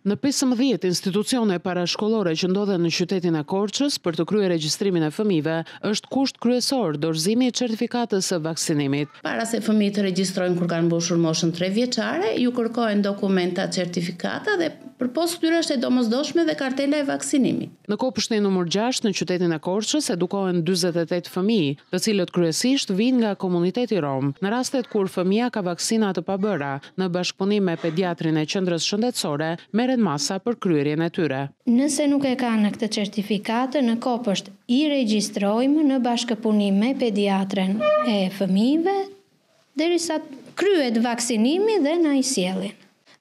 Në 15 institucione parashkollore që ndodhen në qytetin e Korçës për të kryer regjistrimin e fëmijëve, është kusht kryesor dorëzimi i certifikatës së vaksinimit. Para se fëmijët të regjistrojnë kur kanë mbushur moshën 3 vjeçare, ju kërkohen dokumenta, certifikata dhe përpos këtyre është e domosdoshme dhe kartela e vaksinimit. Në kopshtin numër 6 në qytetin e Korçës edukohen 48 fëmijë, të cilët kryesisht vijnë nga komuniteti rom. Në rastet kur fëmia ka vaksina të pabëra, në bashkëpunim me pediatrin e qendrës shëndetësore, merren masa për kryerjen e tyre. Nëse nuk e kanë këtë certifikatë, në kopësht i regjistrojmë në bashkëpunim me pediatrin e fëmijëve, derisa kryhet vaksinimi dhe na i sjellin.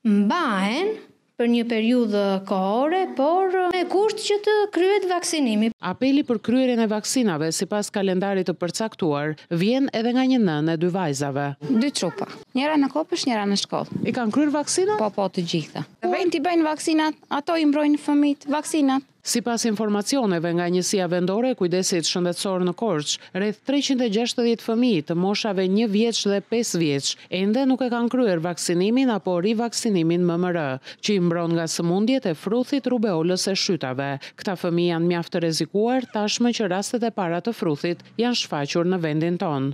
Mbahen për një periudhë kohore, por me kusht që të kryhet vaksinimi. Apeli për kryerjen e vaksinave sipas kalendarit të përcaktuar vjen edhe nga një nënë e 2 vajzave. 2 trupa. Njëra në kopësh, njëra në shkollë. I kanë kryer vaksina? Po, të gjitha. Vejnë t'i bëjnë vaksinat, ato i mbrojnë fëmijët, vaksinat. Sipas informacioneve nga Njësia Vendore e Kujdesit Shëndetësor në Korçë, rreth 360 fëmijë të moshave 1 vjeç dhe 5 vjeç ende nuk e kanë kryer vaksinimin apo rivaksinimin MMR, që i mbron nga sëmundjet e fruthit, rubeolës e shytave. Këta fëmijë janë mjaft të rrezikuar tashmë që rastet e para të fruthit janë shfaqur në vendin tonë.